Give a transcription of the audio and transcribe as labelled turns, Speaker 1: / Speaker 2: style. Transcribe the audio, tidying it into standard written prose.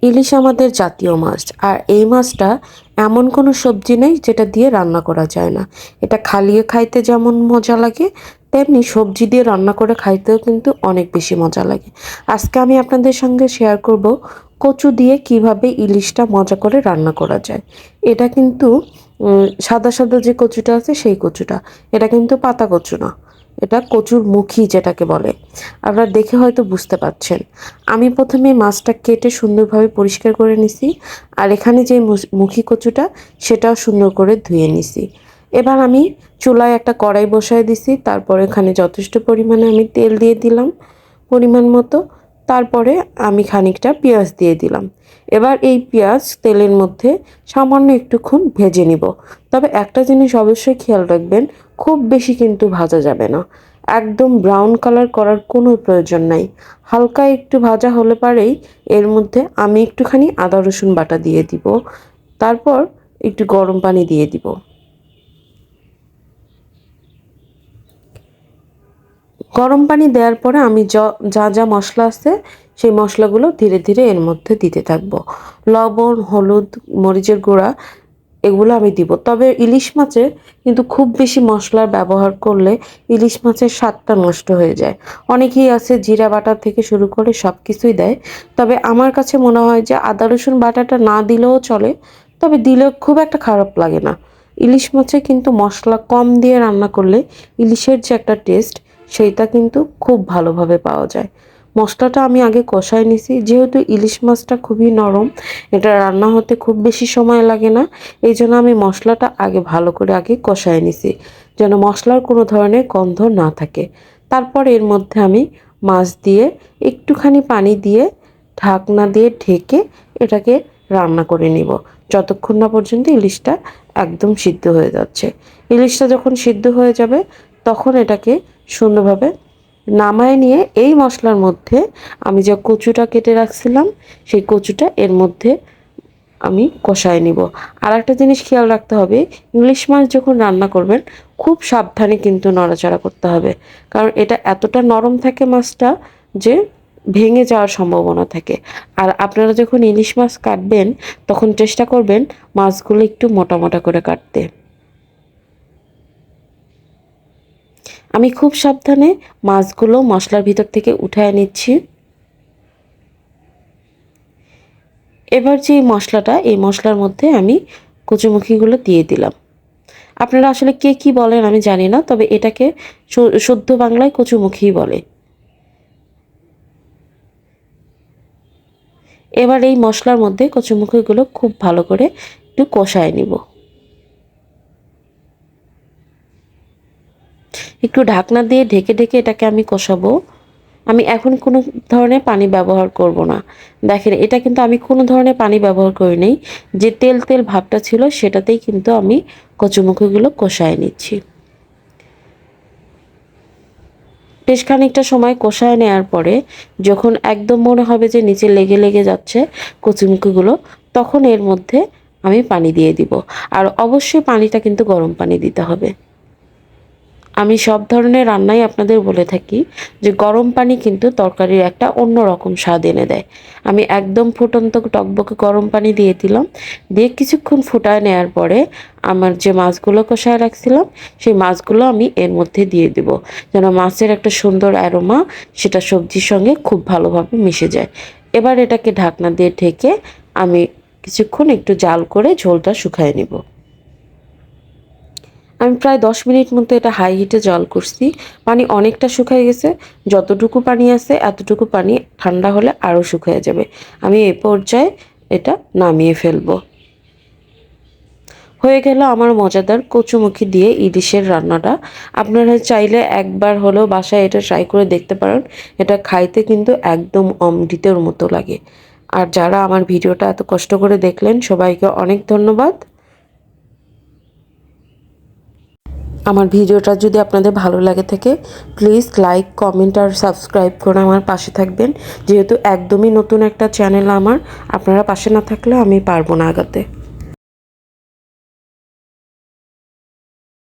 Speaker 1: ইলিশ আমাদের জাতীয় মাছ। আর এই মাছটা এমন কোনো সবজি নেই যেটা দিয়ে রান্না করা যায় না। এটা খালিয়ে খাইতে যেমন মজা লাগে, তেমনি সবজি দিয়ে রান্না করে খাইতেও কিন্তু অনেক বেশি মজা লাগে। আজকে আমি আপনাদের সঙ্গে শেয়ার করব কচু দিয়ে কিভাবে ইলিশটা মজা করে রান্না করা যায়। এটা কিন্তু সাদা সাদা যে কচুটা আছে সেই কচুটা, এটা কিন্তু পাতা কচু না, এটা কচুর মুখী যেটাকে বলে। আপনারা দেখে হয়তো বুঝতে পারছেন। আমি প্রথমে মাছটা কেটে সুন্দরভাবে পরিষ্কার করে নিছি, আর এখানে যে মুখী কচুটা সেটাও সুন্দর করে ধুয়ে নিছি। এবার আমি চুলায় একটা কড়াই বসায় দিছি, তারপর এখানে যথেষ্ট পরিমাণে আমি তেল দিয়ে দিলাম পরিমাণ মতো। তারপরে আমি খানিকটা পেঁয়াজ দিয়ে দিলাম। এবার এই পেঁয়াজ তেলের মধ্যে সামান্য একটুক্ষণ ভেজে নিব। তবে একটা জিনিস অবশ্যই খেয়াল রাখবেন, খুব বেশি কিন্তু ভাজা যাবে না। একদম ব্রাউন কালার করার কোনো প্রয়োজন নাই। হালকা একটু ভাজা হলে পারেই এর মধ্যে আমি একটুখানি আদা রসুন বাটা দিয়ে দিব, তারপর একটু গরম পানি দিয়ে দিব। গরম পানি দেওয়ার পরে আমি যা যা মশলা আছে সেই মশলাগুলো ধীরে ধীরে এর মধ্যে দিতে থাকবো। লবণ, হলুদ, মরিচের গুঁড়া এগুলো আমি দিব। তবে ইলিশ মাছে কিন্তু খুব বেশি মশলার ব্যবহার করলে ইলিশ মাছের স্বাদটা নষ্ট হয়ে যায়। অনেকেই আছে জিরা বাটা থেকে শুরু করে সব কিছুই দেয়, তবে আমার কাছে মনে হয় যে আদা রসুন বাটাটা না দিলেও চলে, তবে দিলেও খুব একটা খারাপ লাগে না। ইলিশ মাছে কিন্তু মশলা কম দিয়ে রান্না করলে ইলিশের যে একটা টেস্ট সেইটা কিন্তু খুব ভালোভাবে পাওয়া যায়। মশলাটা আমি আগে কষায় নিছি, যেহেতু ইলিশ মাছটা খুবই নরম, এটা রান্না হতে খুব বেশি সময় লাগে না। এই জন্য আমি মশলাটা ভালো করে কষায় নিছি, যেন মশলার কোনো ধরনের গন্ধ না থাকে। তারপর এর মধ্যে আমি মাছ দিয়ে একটুখানি পানি দিয়ে ঢাকনা দিয়ে ঢেকে এটাকে রান্না করে নিব, যতক্ষণ না পর্যন্ত ইলিশটা একদম সিদ্ধ হয়ে যাচ্ছে। ইলিশটা যখন সিদ্ধ হয়ে যাবে তখন এটাকে সুন্দরভাবে নামায় নিয়ে এই মশলার মধ্যে আমি যে কচুটা কেটে রাখছিলাম সেই কচুটা এর মধ্যে আমি কষায় নিব। আর একটা জিনিস খেয়াল রাখতে হবে, ইলিশ মাছ যখন রান্না করবেন খুব সাবধানে কিন্তু নড়াচড়া করতে হবে, কারণ এটা এতটা নরম থাকে মাছটা যে ভেঙে যাওয়ার সম্ভাবনা থাকে। আর আপনারা যখন ইলিশ মাছ কাটবেন তখন চেষ্টা করবেন মাছগুলো একটু মোটা মোটা করে কাটতে। আমি খুব সাবধানে মাছগুলো মশলার ভিতর থেকে উঠায় নিচ্ছি। এবার যে মশলাটা, এই মশলার মধ্যে আমি কচুমুখিগুলো দিয়ে দিলাম। আপনারা আসলে কে কি বলেন আমি জানি না, তবে এটাকে শুদ্ধ বাংলায় কচুমুখিই বলে। এবার এই মশলার মধ্যে কচুমুখিগুলো খুব ভালো করে একটু কষায় নিব। একটু ঢাকনা দিয়ে ঢেকে ঢেকে এটাকে আমি কষাবো। আমি এখন কোনো ধরনের পানি ব্যবহার করব না। দেখেন, এটা কিন্তু আমি কোনো ধরনের পানি ব্যবহার করি নাই। যে তেল তেল ভাবটা ছিল সেটাতেই কিন্তু আমি কচুমুখিগুলো কষায় নিচ্ছি। বেশ খানিকটা সময় কষায় নেওয়ার পরে যখন একদম মনে হবে যে নিচে লেগে লেগে যাচ্ছে কচুমুখিগুলো, তখন এর মধ্যে আমি পানি দিয়ে দিব। আর অবশ্যই পানিটা কিন্তু গরম পানি দিতে হবে। আমি সব ধরনের রান্নাই আপনাদের বলে থাকি যে গরম পানি কিন্তু তরকারির একটা অন্যরকম স্বাদ এনে দেয়। আমি একদম ফুটন্ত টকবকে গরম পানি দিয়ে দিলাম, দিয়ে কিছুক্ষণ ফুটায় নেওয়ার পরে আমার যে মাছগুলো কষায় রাখছিলাম সেই মাছগুলো আমি এর মধ্যে দিয়ে দিব, যেন মাছের একটা সুন্দর অ্যারোমা সেটা সবজির সঙ্গে খুব ভালোভাবে মিশে যায়। এবার এটাকে ঢাকনা দিয়ে ঢেকে আমি কিছুক্ষণ একটু জাল করে ঝোলটা শুকায় নিব। আমি প্রায় 10 মিনিট মতো এটা হাই হিটে জাল করছি। পানি অনেকটা শুকিয়ে গেছে। যতটুকু পানি আছে এতটুকু পানি ঠান্ডা হলে আরও শুকিয়ে যাবে। আমি এই পর্যায়ে এটা নামিয়ে ফেলবো। হয়ে গেল আমার মজাদার কচুমুখী দিয়ে ইলিশের রান্নাটা। আপনারা চাইলে একবার হলেও বাসায় এটা ট্রাই করে দেখতে পারেন। এটা খাইতে কিন্তু একদম অমৃতের মতো লাগে। আর যারা আমার ভিডিওটা এত কষ্ট করে দেখলেন সবাইকে অনেক ধন্যবাদ। আমার ভিডিওটা যদি আপনাদের ভালো লাগে থাকে প্লিজ লাইক, কমেন্ট আর সাবস্ক্রাইব করে আমার পাশে থাকবেন, যেহেতু একদমই নতুন একটা চ্যানেল আমার। আপনারা পাশে না থাকলে আমি পারবো না আগাতে।